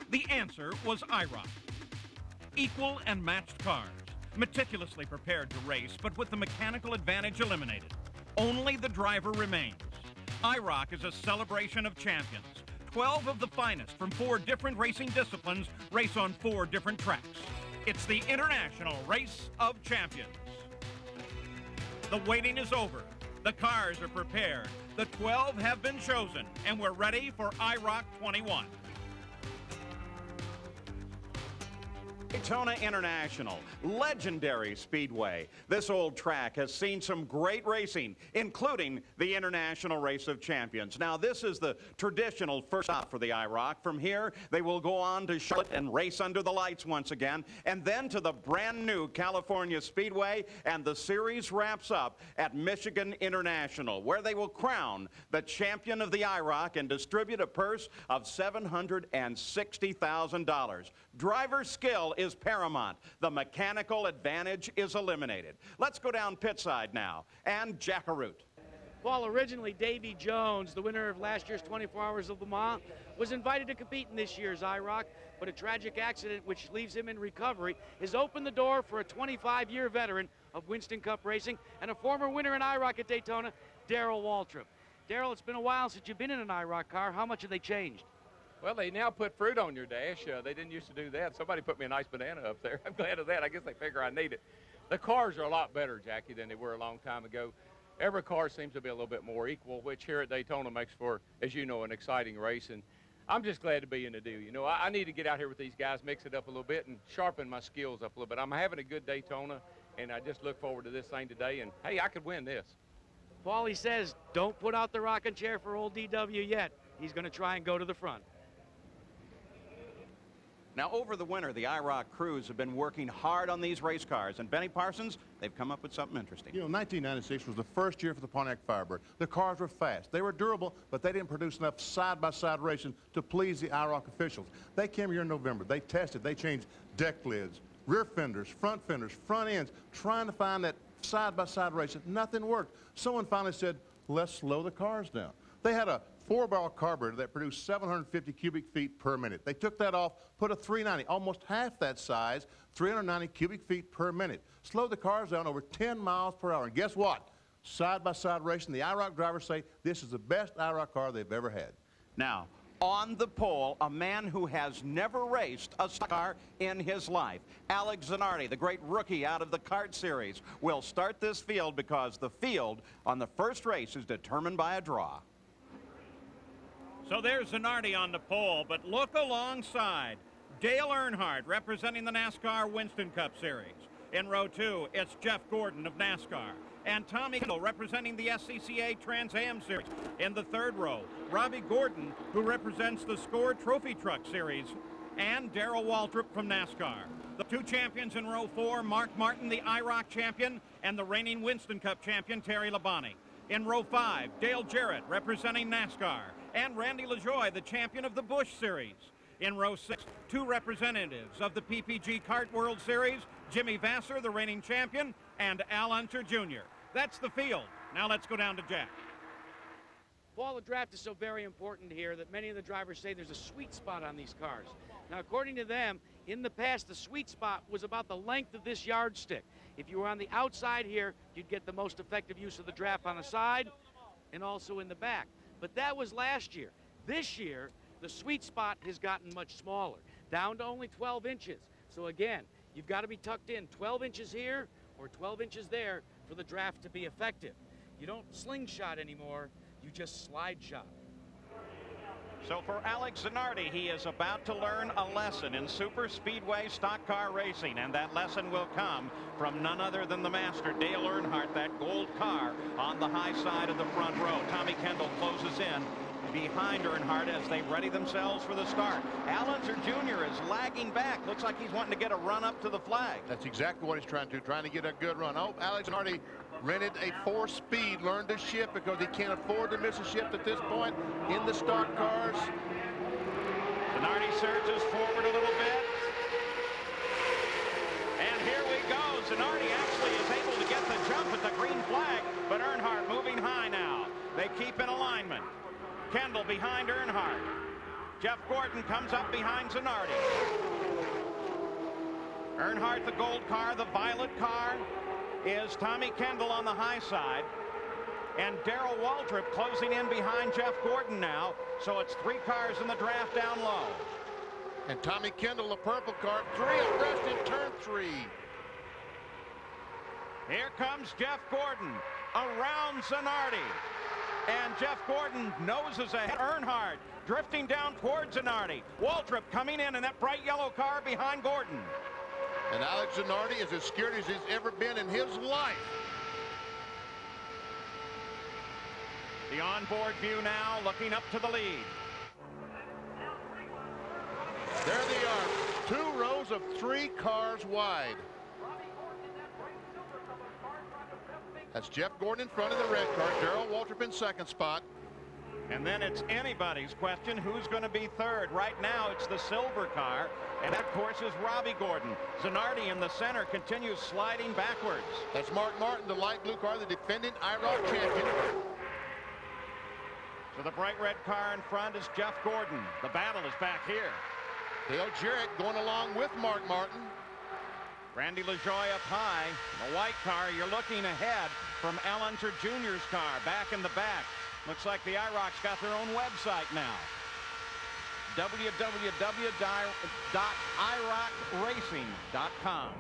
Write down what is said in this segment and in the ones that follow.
The answer was IROC. Equal and matched cars, meticulously prepared to race, but with the mechanical advantage eliminated. Only the driver remains. IROC is a celebration of champions. 12 of the finest from 4 different racing disciplines race on 4 different tracks. It's the International Race of Champions. The waiting is over. The cars are prepared. The 12 have been chosen, and we're ready for IROC 21. Daytona International, legendary speedway. This old track has seen some great racing, including the International Race of Champions. Now, this is the traditional first stop for the IROC. From here, they will go on to Charlotte and race under the lights once again, and then to the brand new California Speedway, and the series wraps up at Michigan International, where they will crown the champion of the IROC and distribute a purse of $760,000. Driver skill is paramount. The mechanical advantage is eliminated. Let's go down pit side now. And Jackaroot. Well, originally Davy Jones, the winner of last year's 24 Hours of Le Mans, was invited to compete in this year's IROC, but a tragic accident, which leaves him in recovery, has opened the door for a 25-year veteran of Winston Cup racing and a former winner in IROC at Daytona, Darrell Waltrip. Darrell, it's been a while since you've been in an IROC car. How much have they changed? Well, they now put fruit on your dash. They didn't used to do that. Somebody put me a nice banana up there. I'm glad of that. I guess they figure I need it. The cars are a lot better, Jackie, than they were a long time ago. Every car seems to be a little bit more equal, which here at Daytona makes for, as you know, an exciting race. And I'm just glad to be in the deal. You know, I need to get out here with these guys, mix it up a little bit, and sharpen my skills up a little bit. I'm having a good Daytona, and I just look forward to this thing today. And, hey, I could win this. Paulie says, don't put out the rocking chair for old DW yet. He's going to try and go to the front. Now, over the winter, the IROC crews have been working hard on these race cars, and Benny Parsons, they've come up with something interesting. You know, 1996 was the first year for the Pontiac Firebird. The cars were fast. They were durable, but they didn't produce enough side-by-side racing to please the IROC officials. They came here in November. They tested. They changed deck lids, rear fenders, front ends, trying to find that side-by-side racing. Nothing worked. Someone finally said, let's slow the cars down. They had a 4-barrel carburetor that produced 750 cubic feet per minute. They took that off, put a 390, almost half that size, 390 cubic feet per minute. Slowed the cars down over 10 miles per hour. And guess what? Side-by-side racing, the IROC drivers say this is the best IROC car they've ever had. Now, on the pole, a man who has never raced a stock car in his life. Alex Zanardi, the great rookie out of the kart series, will start this field because the field on the first race is determined by a draw. So there's Zanardi on the pole, but look alongside. Dale Earnhardt representing the NASCAR Winston Cup Series. In row 2, it's Jeff Gordon of NASCAR. And Tommy Kendall representing the SCCA Trans Am Series. In the 3rd row, Robbie Gordon, who represents the Score Trophy Truck Series. And Darrell Waltrip from NASCAR. The 2 champions in row 4, Mark Martin, the IROC champion, and the reigning Winston Cup champion, Terry Labonte. In row 5, Dale Jarrett representing NASCAR. And Randy LaJoie, the champion of the Busch Series. In row 6, 2 representatives of the PPG Kart World Series, Jimmy Vasser, the reigning champion, and Al Unser Jr. That's the field. Now let's go down to Jack. Paul, the draft is so very important here that many of the drivers say there's a sweet spot on these cars. Now, according to them, in the past, the sweet spot was about the length of this yardstick. If you were on the outside here, you'd get the most effective use of the draft on the side and also in the back. But that was last year. This year, the sweet spot has gotten much smaller, down to only 12 inches. So again, you've got to be tucked in 12 inches here or 12 inches there for the draft to be effective. You don't slingshot anymore, you just slide shot. So for Alex Zanardi, he is about to learn a lesson in super speedway stock car racing, and that lesson will come from none other than the master, Dale Earnhardt, that gold car on the high side of the front row. Tommy Kendall closes in behind Earnhardt as they ready themselves for the start. Al Unser Jr. is lagging back. Looks like he's wanting to get a run up to the flag. That's exactly what he's trying to get a good run. Oh, Alex Zanardi rented a 4-speed, learned to shift because he can't afford to miss a shift at this point in the stock cars. Zanardi surges forward a little bit. And here we go. Zanardi actually is able to get the jump at the green flag, but Earnhardt moving high now. They keep in alignment. Kendall behind Earnhardt. Jeff Gordon comes up behind Zanardi. Earnhardt, the gold car, the violet car is Tommy Kendall on the high side. And Darrell Waltrip closing in behind Jeff Gordon now. So it's 3 cars in the draft down low. And Tommy Kendall, the purple car, 3 abreast in turn 3. Here comes Jeff Gordon around Zanardi. And Jeff Gordon noses ahead. Earnhardt drifting down towards Zanardi. Waltrip coming in that bright yellow car behind Gordon. And Alex Zanardi is as scared as he's ever been in his life. The onboard view now looking up to the lead. There they are, 2 rows of 3 cars wide. That's Jeff Gordon in front of the red car, Darrell Waltrip in second spot. And then it's anybody's question who's going to be third. Right now it's the silver car, and that, of course, is Robbie Gordon. Zanardi in the center continues sliding backwards. That's Mark Martin, the light blue car, the defending IROC champion. So the bright red car in front is Jeff Gordon. The battle is back here. Dale Jarrett going along with Mark Martin. Randy LaJoie up high. The white car, you're looking ahead from Al Unser Jr.'s car back in the back. Looks like the IROC's got their own website now. www.irocracing.com.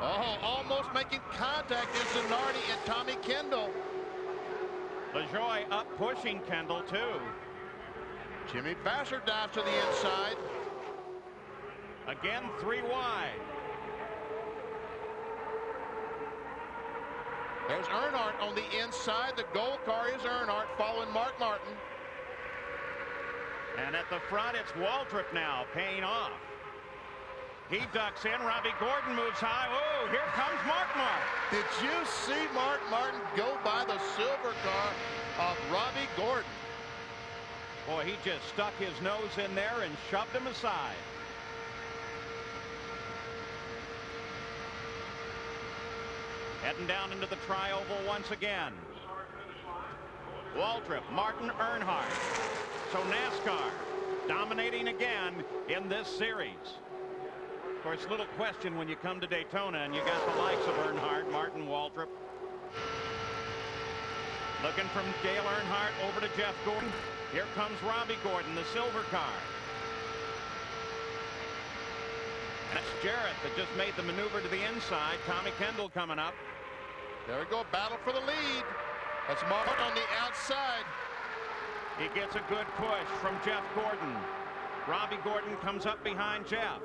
Oh, almost making contact is Zanardi and Tommy Kendall. LaJoie up pushing Kendall too. Jimmy Vasser dives to the inside. Again, 3 wide. There's Earnhardt on the inside. The gold car is Earnhardt following Mark Martin. And at the front, it's Waltrip now paying off. He ducks in. Robbie Gordon moves high. Oh, here comes Mark Martin. Did you see Mark Martin go by the silver car of Robbie Gordon? Boy, he just stuck his nose in there and shoved him aside. Heading down into the tri-oval once again. Waltrip, Martin, Earnhardt. So NASCAR dominating again in this series. Of course, little question when you come to Daytona and you got the likes of Earnhardt, Martin, Waltrip. Looking from Dale Earnhardt over to Jeff Gordon. Here comes Robbie Gordon, the silver car. That's Jarrett that just made the maneuver to the inside. Tommy Kendall coming up. There we go, battle for the lead. That's Martin on the outside. He gets a good push from Jeff Gordon. Robbie Gordon comes up behind Jeff.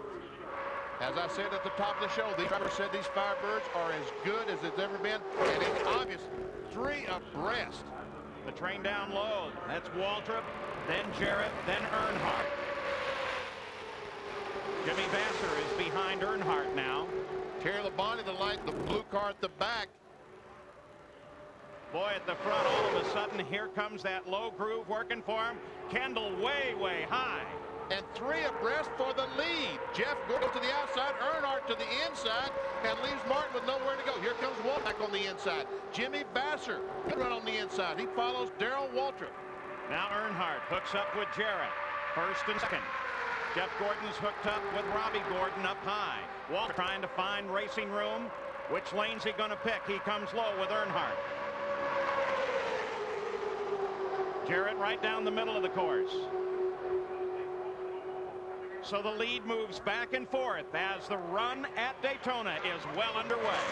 As I said at the top of the show, these drivers said these Firebirds are as good as it's ever been, and it's obvious. 3 abreast. The train down low. That's Waltrip, then Jarrett, then Earnhardt. Jimmy Vasser is behind Earnhardt now. Terry Labonte, the light, the blue car at the back. Boy, at the front, all of a sudden, here comes that low groove working for him. Kendall way, way high. And 3 abreast for the lead. Jeff Gordon to the outside, Earnhardt to the inside, and leaves Martin with nowhere to go. Here comes Walt back on the inside. Jimmy Vasser, good run on the inside. He follows Darrell Waltrip. Now Earnhardt hooks up with Jarrett. First and second. Jeff Gordon's hooked up with Robbie Gordon up high. Waltrip trying to find racing room. Which lane's he going to pick? He comes low with Earnhardt. Jarrett right down the middle of the course. So the lead moves back and forth as the run at Daytona is well underway.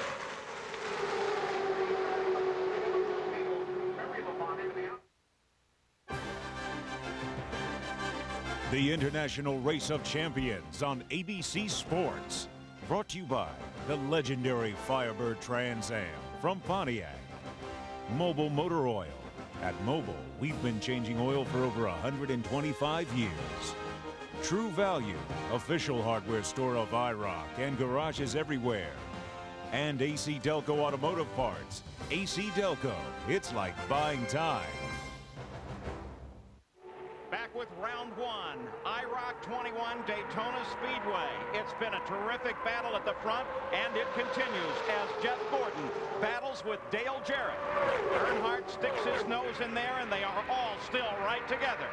The International Race of Champions on ABC Sports. Brought to you by the legendary Firebird Trans Am from Pontiac. Mobile Motor Oil. At Mobile, we've been changing oil for over 125 years. True Value, official hardware store of IROC and garages everywhere. And AC Delco Automotive Parts. AC Delco, it's like buying time. Back with round 1, IROC 21 Daytona Speedway. It's been a terrific battle at the front, and it continues as Jeff Gordon battles with Dale Jarrett. Earnhardt sticks his nose in there, and they are all still right together.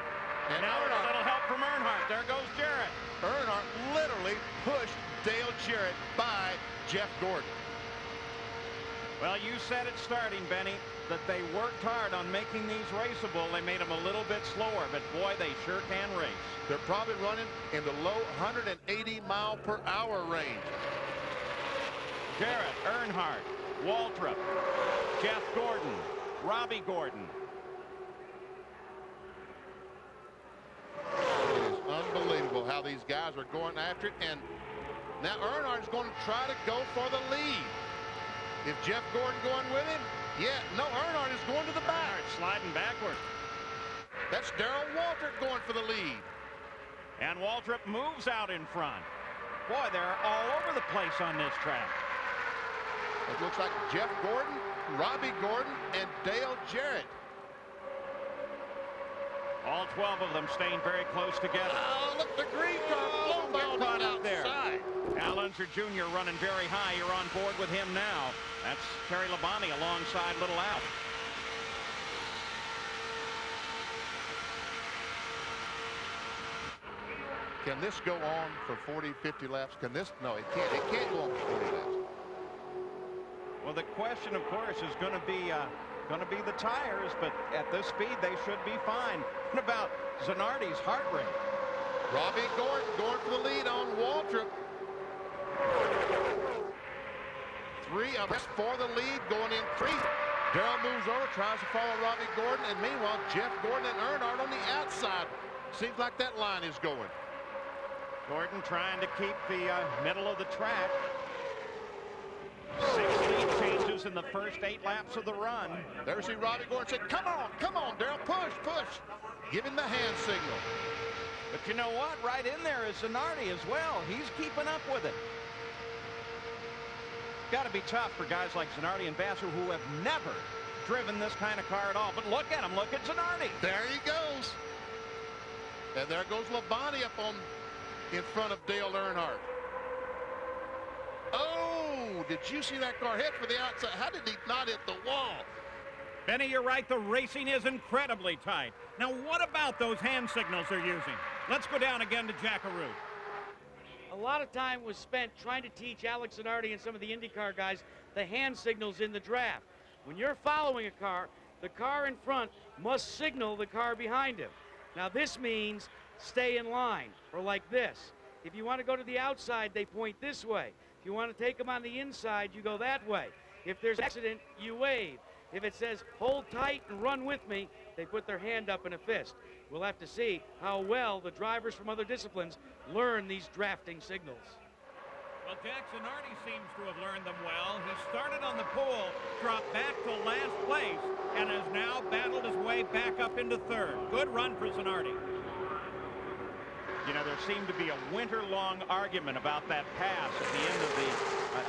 And now with a little help from Earnhardt. There goes Jarrett. Earnhardt literally pushed Dale Jarrett by Jeff Gordon. Well, you said it starting, Benny, that they worked hard on making these raceable. They made them a little bit slower, but boy, they sure can race. They're probably running in the low 180-mile-per-hour range. Jarrett, Earnhardt, Waltrip, Jeff Gordon, Robbie Gordon. It is unbelievable how these guys are going after it, and now Earnhardt is going to try to go for the lead. If Jeff Gordon going with him? Yeah, no, Earnhardt is going to the back. Earnhardt sliding backward. That's Darrell Waltrip going for the lead. And Waltrip moves out in front. Boy, they're all over the place on this track. It looks like Jeff Gordon, Robbie Gordon, and Dale Jarrett. All 12 of them staying very close together. Oh, look, the green car blown by on caught the out there. outside. Al Unser Jr. running very high. You're on board with him now. That's Terry Labonte alongside Little Al. Can this go on for 40, 50 laps? Can this? No, it can't. It can't go on for 40 laps. Well, the question, of course, is going to be the tires, but at this speed, they should be fine. What about Zanardi's heart rate? Robbie Gordon going for the lead on Waltrip. 3 of us for the lead, going in 3. Darrell moves over, tries to follow Robbie Gordon, and meanwhile, Jeff Gordon and Earnhardt on the outside. Seems like that line is going. Gordon trying to keep the middle of the track. 6 lead changes in the first 8 laps of the run. There we see Robbie Gordon say, come on, Darrell, push, push. Give him the hand signal. But you know what? Right in there is Zanardi as well. He's keeping up with it. Got to be tough for guys like Zanardi and Vassar who have never driven this kind of car at all. But look at him. Look at Zanardi. There he goes. And there goes Labonte up on in front of Dale Earnhardt. Oh, did you see that car hit for the outside? How did he not hit the wall? Benny, you're right. The racing is incredibly tight. Now, what about those hand signals they're using? Let's go down again to Jackaroo. A lot of time was spent trying to teach Alex Zanardi and some of the IndyCar guys the hand signals in the draft. When you're following a car, the car in front must signal the car behind him. Now, this means stay in line, or like this. If you want to go to the outside, they point this way. If you want to take them on the inside, you go that way. If there's an accident, you wave. If it says, hold tight and run with me, they put their hand up in a fist. We'll have to see how well the drivers from other disciplines learn these drafting signals. Well, Jack Zanardi seems to have learned them well. He started on the pole, dropped back to last place, and has now battled his way back up into 3rd. Good run for Zanardi. You know, there seemed to be a winter-long argument about that pass at the end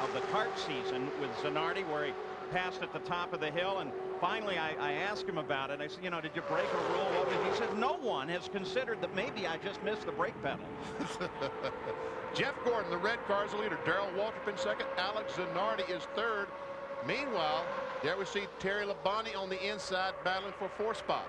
of the kart season with Zanardi, where he passed at the top of the hill, and finally I asked him about it. I said, you know, did you break a rule? He said, no one has considered that maybe I just missed the brake pedal. Jeff Gordon, the red car, is the leader. Darrell Waltrip in 2nd. Alex Zanardi is 3rd. Meanwhile, there we see Terry Labonte on the inside battling for 4th spot.